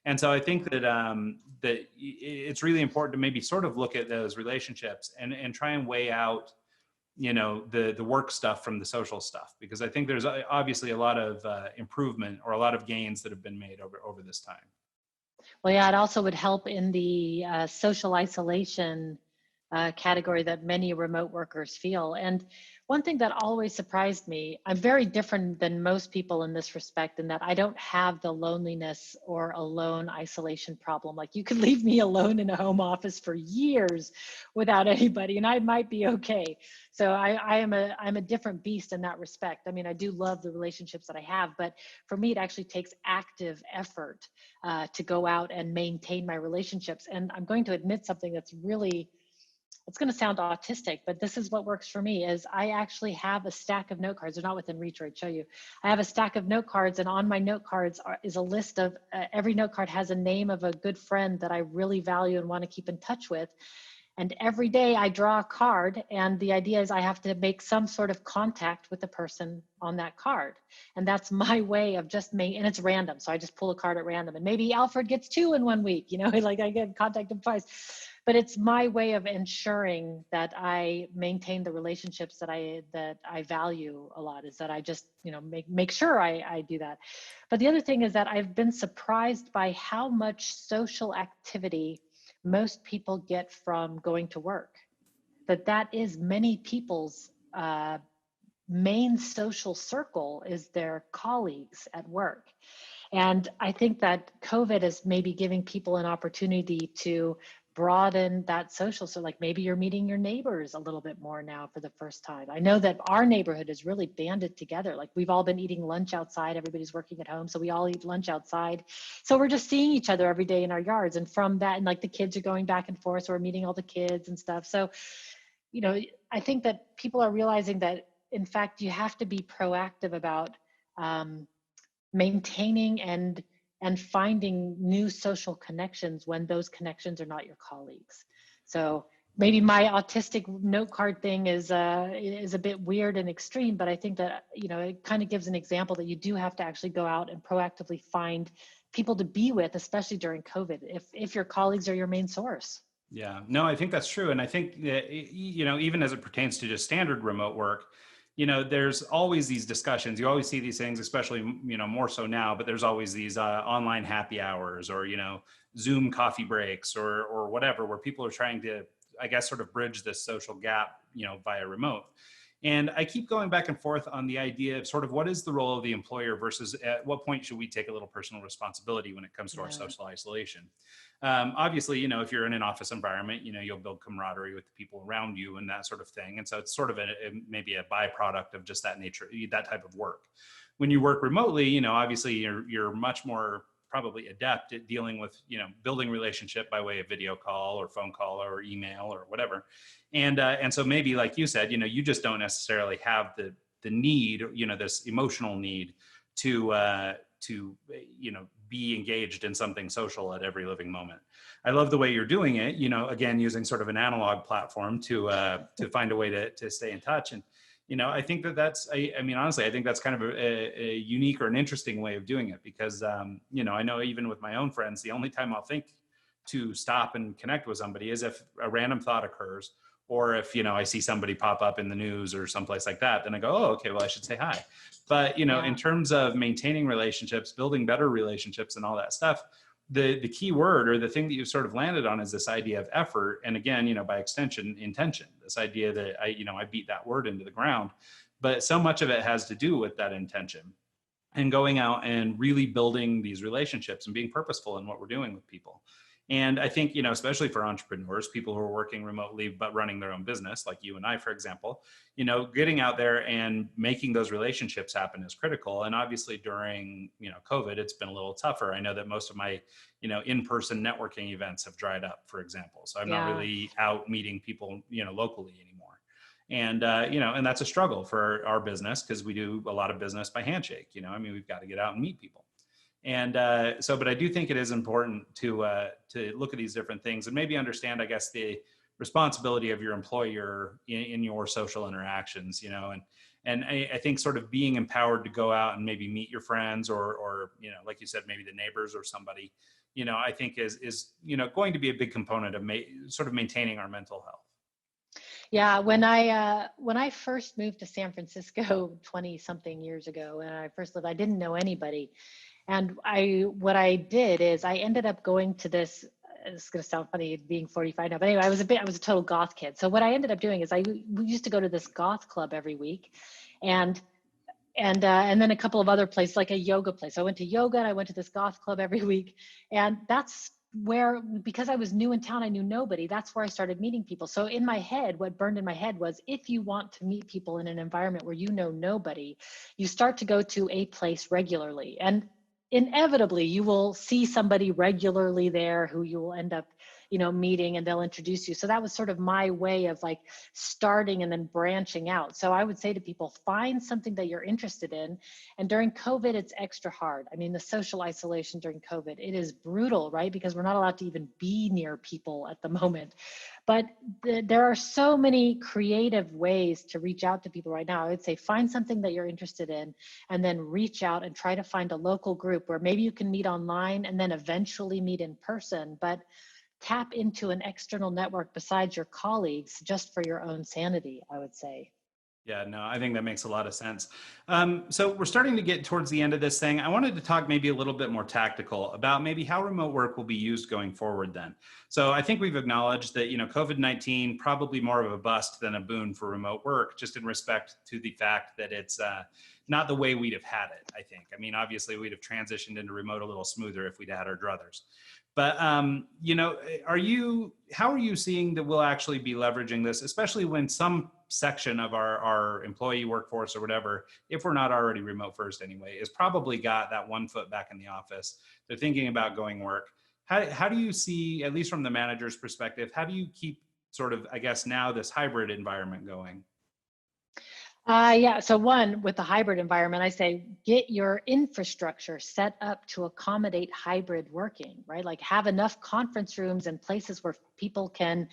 And so I think that that it's really important to maybe sort of look at those relationships and try and weigh out, the work stuff from the social stuff, because I think there's obviously a lot of improvement or a lot of gains that have been made over this time. Well, yeah, it also would help in the social isolation category that many remote workers feel. And one thing that always surprised me, I'm very different than most people in this respect, in that I don't have the loneliness or alone isolation problem. Like, you could leave me alone in a home office for years without anybody and I might be okay. So I'm a different beast in that respect. I mean, I do love the relationships that I have, but for me, it actually takes active effort to go out and maintain my relationships. And I'm going to admit something that's really, it's going to sound autistic, but this is what works for me. Is I actually have a stack of note cards. They're not within reach, or I'd show you. I have a stack of note cards, and on my note cards is a list of, every note card has a name of a good friend that I really value and want to keep in touch with. And every day I draw a card, and the idea is I have to make some sort of contact with the person on that card. And that's my way of just making, and it's random. So I just pull a card at random, and maybe Alfred gets 2 in 1 week, like I get contact him twice. But it's my way of ensuring that I maintain the relationships that I value a lot, is that I just, make sure I do that. But the other thing is that I've been surprised by how much social activity most people get from going to work. That is many people's main social circle is their colleagues at work. And I think that COVID is maybe giving people an opportunity to broaden that social. So like maybe you're meeting your neighbors a little bit more now for the first time. I know that our neighborhood is really banded together. Like we've all been eating lunch outside. Everybody's working at home, so we all eat lunch outside. So we're just seeing each other every day in our yards. And from that, and like the kids are going back and forth, so we're meeting all the kids and stuff. So, I think that people are realizing that, in fact, you have to be proactive about maintaining and finding new social connections when those connections are not your colleagues. So maybe my autistic note card thing is a bit weird and extreme, but I think that, it kind of gives an example that you do have to actually go out and proactively find people to be with, especially during COVID, if your colleagues are your main source. Yeah, no, I think that's true. And I think that, even as it pertains to just standard remote work, there's always these discussions. You always see these things, especially, more so now, but there's always these online happy hours or, Zoom coffee breaks or whatever, where people are trying to, I guess, sort of bridge this social gap, via remote. And I keep going back and forth on the idea of sort of what is the role of the employer versus at what point should we take a little personal responsibility when it comes to our social isolation. Obviously, if you're in an office environment, you'll build camaraderie with the people around you and that sort of thing. And so it's sort of maybe a byproduct of just that nature, that type of work. When you work remotely, obviously you're much more probably adept at dealing with, building relationship by way of video call or phone call or email or whatever. And so maybe like you said, you just don't necessarily have the need, this emotional need to be engaged in something social at every living moment. I love the way you're doing it, again, using sort of an analog platform to find a way to stay in touch. And, I think that's, honestly, I think that's kind of a unique or an interesting way of doing it because, I know even with my own friends, the only time I'll think to stop and connect with somebody is if a random thought occurs, or if, I see somebody pop up in the news or someplace like that, then I go, oh, okay, well, I should say hi. But, in terms of maintaining relationships, building better relationships and all that stuff, the key word or the thing that you've sort of landed on is this idea of effort. And again, by extension, intention, this idea that I beat that word into the ground, but so much of it has to do with that intention and going out and really building these relationships and being purposeful in what we're doing with people. And I think, especially for entrepreneurs, people who are working remotely, but running their own business, like you and I, for example, getting out there and making those relationships happen is critical. And obviously during, COVID, it's been a little tougher. I know that most of my, in-person networking events have dried up, for example. So I'm not really out meeting people, locally anymore. And, and that's a struggle for our business because we do a lot of business by handshake. We've got to get out and meet people. And but I do think it is important to look at these different things and maybe understand, I guess, the responsibility of your employer in your social interactions, and I think sort of being empowered to go out and maybe meet your friends or like you said, maybe the neighbors or somebody, I think is going to be a big component of sort of maintaining our mental health. Yeah, when I first moved to San Francisco 20 something years ago, when I first lived, I didn't know anybody. And what I did is I ended up going to this, it's going to sound funny being 45 now, but anyway, I was a total goth kid. So what I ended up doing is we used to go to this goth club every week and then a couple of other places, like a yoga place. I went to yoga and I went to this goth club every week. And that's where, because I was new in town, I knew nobody. That's where I started meeting people. So in my head, what burned in my head was, if you want to meet people in an environment where you know nobody, you start to go to a place regularly. And inevitably, you will see somebody regularly there who you will end up, meeting, and they'll introduce you. So that was sort of my way of like starting and then branching out. So I would say to people, find something that you're interested in. And during COVID, it's extra hard. I mean, the social isolation during COVID, it is brutal, right? Because we're not allowed to even be near people at the moment. But there are so many creative ways to reach out to people right now. I would say find something that you're interested in, and then reach out and try to find a local group where maybe you can meet online and then eventually meet in person, but tap into an external network besides your colleagues just for your own sanity, I would say. Yeah, no, I think that makes a lot of sense. So we're starting to get towards the end of this thing. I wanted to talk maybe a little bit more tactical about maybe how remote work will be used going forward then. So I think we've acknowledged that, COVID-19 probably more of a bust than a boon for remote work, just in respect to the fact that it's not the way we'd have had it, I think. I mean, obviously we'd have transitioned into remote a little smoother if we'd had our druthers. But, how are you seeing that we'll actually be leveraging this, especially when some section of our employee workforce or whatever, if we're not already remote first anyway, is probably got that one foot back in the office. They're thinking about going work. How do you see, at least from the manager's perspective, how do you keep sort of, I guess, now this hybrid environment going? Yeah, so one, with the hybrid environment, I say get your infrastructure set up to accommodate hybrid working, right? Like have enough conference rooms and places where people can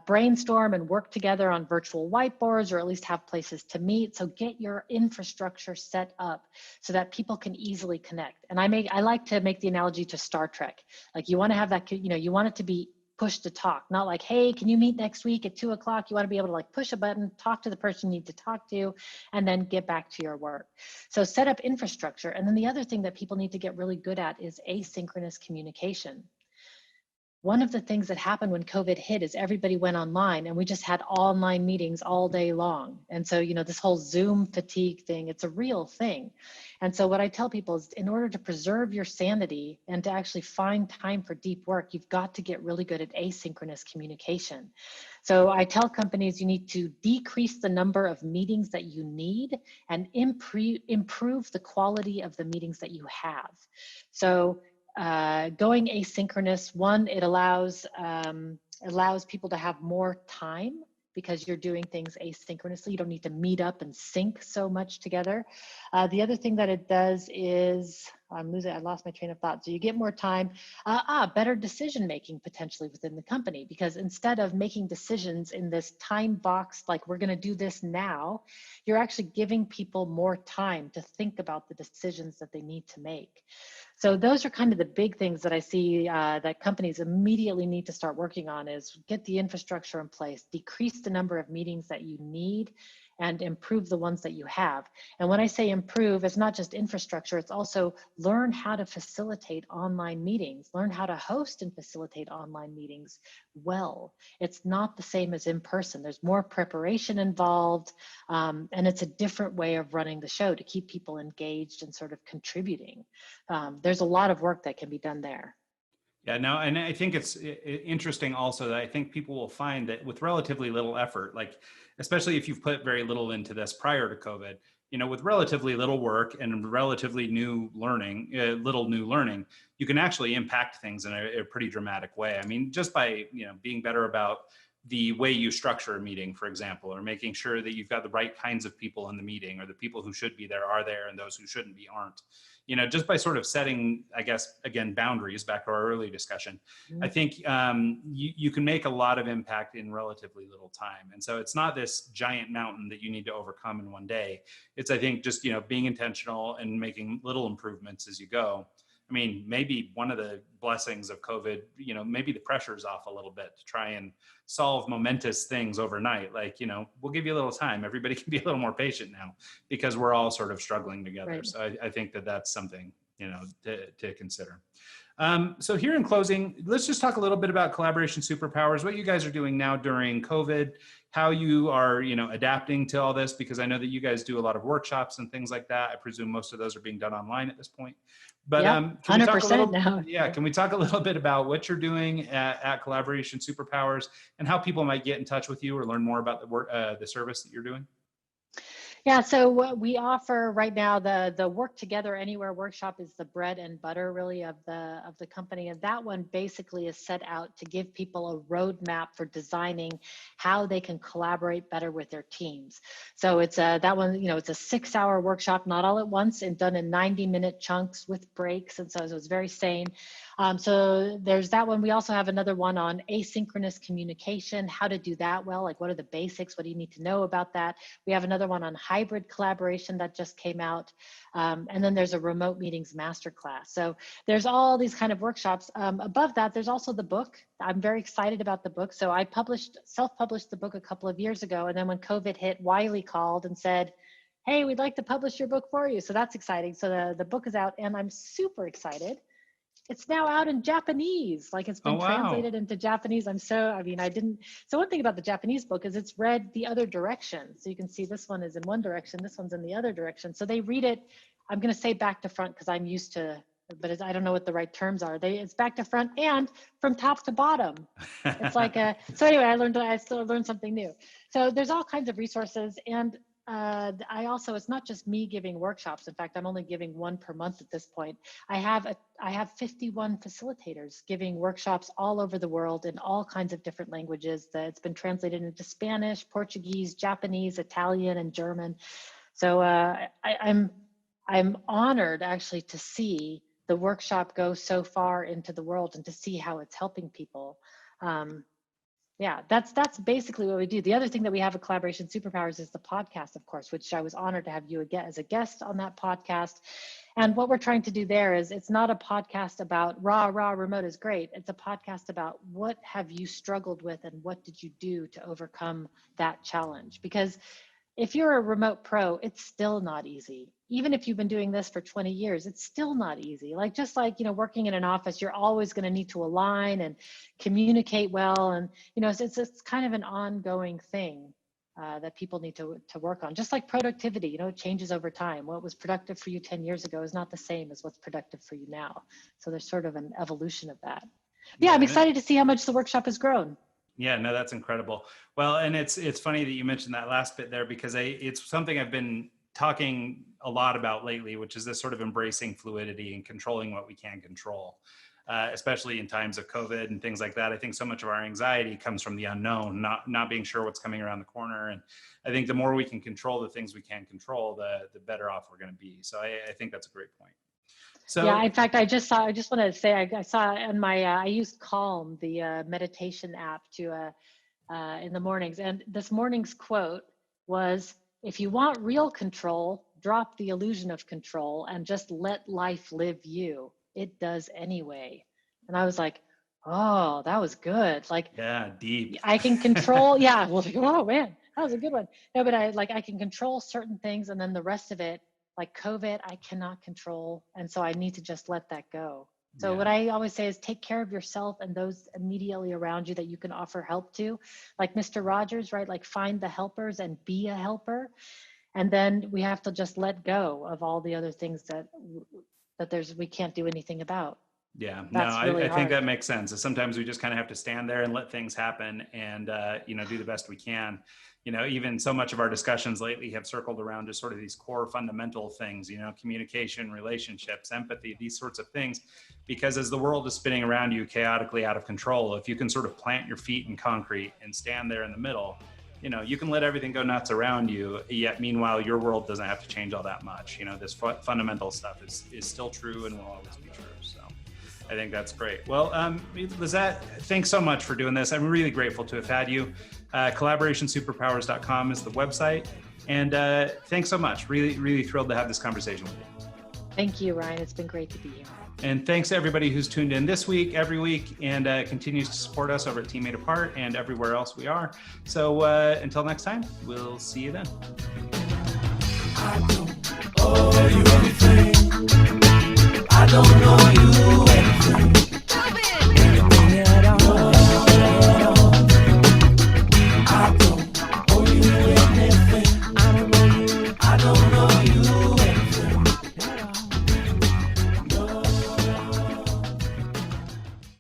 brainstorm and work together on virtual whiteboards, or at least have places to meet. So get your infrastructure set up so that people can easily connect. And I like to make the analogy to Star Trek. Like you want to have that, you want it to be push to talk, not like, hey, can you meet next week at 2:00? You want to be able to like push a button, talk to the person you need to talk to, and then get back to your work. So set up infrastructure. And then the other thing that people need to get really good at is asynchronous communication. One of the things that happened when COVID hit is everybody went online, and we just had online meetings all day long. And so, this whole Zoom fatigue thing, it's a real thing. And so what I tell people is, in order to preserve your sanity and to actually find time for deep work, you've got to get really good at asynchronous communication. So I tell companies you need to decrease the number of meetings that you need and improve the quality of the meetings that you have. So going asynchronous, one, it allows people to have more time because you're doing things asynchronously. You don't need to meet up and sync so much together. The other thing that it does is, I lost my train of thought. So you get more time, better decision-making potentially within the company, because instead of making decisions in this time box, like we're gonna do this now, you're actually giving people more time to think about the decisions that they need to make. So those are kind of the big things that I see that companies immediately need to start working on, is get the infrastructure in place, decrease the number of meetings that you need, and improve the ones that you have. And when I say improve, it's not just infrastructure, it's also learn how to facilitate online meetings, learn how to host and facilitate online meetings well. It's not the same as in person. There's more preparation involved, and it's a different way of running the show to keep people engaged and sort of contributing. There's a lot of work that can be done there. Yeah, no, and I think it's interesting also that I think people will find that with relatively little effort, like especially if you've put very little into this prior to COVID, with relatively little work and relatively little new learning, you can actually impact things in a pretty dramatic way. I mean, just by being better about the way you structure a meeting, for example, or making sure that you've got the right kinds of people in the meeting, or the people who should be there are there and those who shouldn't be aren't. Just by sort of setting, I guess, again, boundaries, back to our early discussion, I think you can make a lot of impact in relatively little time. And so it's not this giant mountain that you need to overcome in one day. It's, I think, just, being intentional and making little improvements as you go. I mean, maybe one of the blessings of COVID, maybe the pressure's off a little bit to try and solve momentous things overnight. Like, we'll give you a little time. Everybody can be a little more patient now because we're all sort of struggling together. Right. So I think that that's something, to consider. So here in closing, let's just talk a little bit about Collaboration Superpowers, what you guys are doing now during COVID, how you are, adapting to all this, because I know that you guys do a lot of workshops and things like that. I presume most of those are being done online at this point. But can we talk a little, now. Yeah, can we talk a little bit about what you're doing at Collaboration Superpowers and how people might get in touch with you or learn more about the work, the service that you're doing? Yeah, so what we offer right now, the Work Together Anywhere workshop is the bread and butter really of the company, and that one basically is set out to give people a roadmap for designing how they can collaborate better with their teams. So it's that one, it's a 6-hour workshop, not all at once, and done in 90-minute chunks with breaks, and so it was very sane. So there's that one. We also have another one on asynchronous communication, how to do that well, like what are the basics, what do you need to know about that. We have another one on hybrid collaboration that just came out. And then there's a remote meetings masterclass. So there's all these kind of workshops. Above that, there's also the book. I'm very excited about the book. So I self-published the book a couple of years ago. And then when COVID hit, Wiley called and said, hey, we'd like to publish your book for you. So that's exciting. So the book is out and I'm super excited. It's now out in Japanese, like it's been translated into Japanese. So one thing about the Japanese book is it's read the other direction. So you can see this one is in one direction, this one's in the other direction. So they read it, I'm gonna say back to front because I'm used to, but I don't know what the right terms are. It's back to front and from top to bottom. It's like so anyway, I still learned something new. So there's all kinds of resources, and it's not just me giving workshops. In fact, I'm only giving one per month at this point. I have 51 facilitators giving workshops all over the world in all kinds of different languages. It's been translated into Spanish, Portuguese, Japanese, Italian, and German. So I'm honored actually to see the workshop go so far into the world and to see how it's helping people. Yeah, that's basically what we do. The other thing that we have at Collaboration Superpowers is the podcast, of course, which I was honored to have you again as a guest on that podcast. And what we're trying to do there is it's not a podcast about raw remote is great. It's a podcast about what have you struggled with and what did you do to overcome that challenge? Because if you're a remote pro, it's still not easy. Even if you've been doing this for 20 years, it's still not easy. Just like, working in an office, you're always going to need to align and communicate well. And, it's kind of an ongoing thing that people need to work on. Just like productivity, it changes over time. What was productive for you 10 years ago is not the same as what's productive for you now. So there's sort of an evolution of that. Yeah, I'm excited to see how much the workshop has grown. Yeah, no, that's incredible. Well, and it's funny that you mentioned that last bit there, because it's something I've been talking a lot about lately, which is this sort of embracing fluidity and controlling what we can control, especially in times of COVID and things like that. I think so much of our anxiety comes from the unknown, not being sure what's coming around the corner. And I think the more we can control the things we can control, the better off we're going to be. So I think that's a great point. So yeah, in fact, I just want to say, I saw on my, I used Calm, the meditation app to in the mornings. And this morning's quote was, if you want real control, drop the illusion of control and just let life live you. It does anyway. And I was like, oh, that was good. Yeah, deep. I can control. Yeah. Well, oh man, that was a good one. No, but I can control certain things, and then the rest of it, like COVID, I cannot control. And so I need to just let that go. So what I always say is take care of yourself and those immediately around you that you can offer help to, like Mr. Rogers, right? Like find the helpers and be a helper. And then we have to just let go of all the other things that we can't do anything about. Yeah, that's really I think that makes sense. Sometimes we just kind of have to stand there and let things happen and, do the best we can. Even so much of our discussions lately have circled around just sort of these core fundamental things, communication, relationships, empathy, these sorts of things, because as the world is spinning around you chaotically out of control, if you can sort of plant your feet in concrete and stand there in the middle, you can let everything go nuts around you, yet meanwhile, your world doesn't have to change all that much. This fundamental stuff is still true and will always be true. So I think that's great. Well, Lizette, thanks so much for doing this. I'm really grateful to have had you. Collaborationsuperpowers.com is the website. And thanks so much. Really, really thrilled to have this conversation with you. Thank you, Ryan. It's been great to be here. And thanks to everybody who's tuned in this week, every week, and continues to support us over at Team Made Apart and everywhere else we are. So until next time, we'll see you then.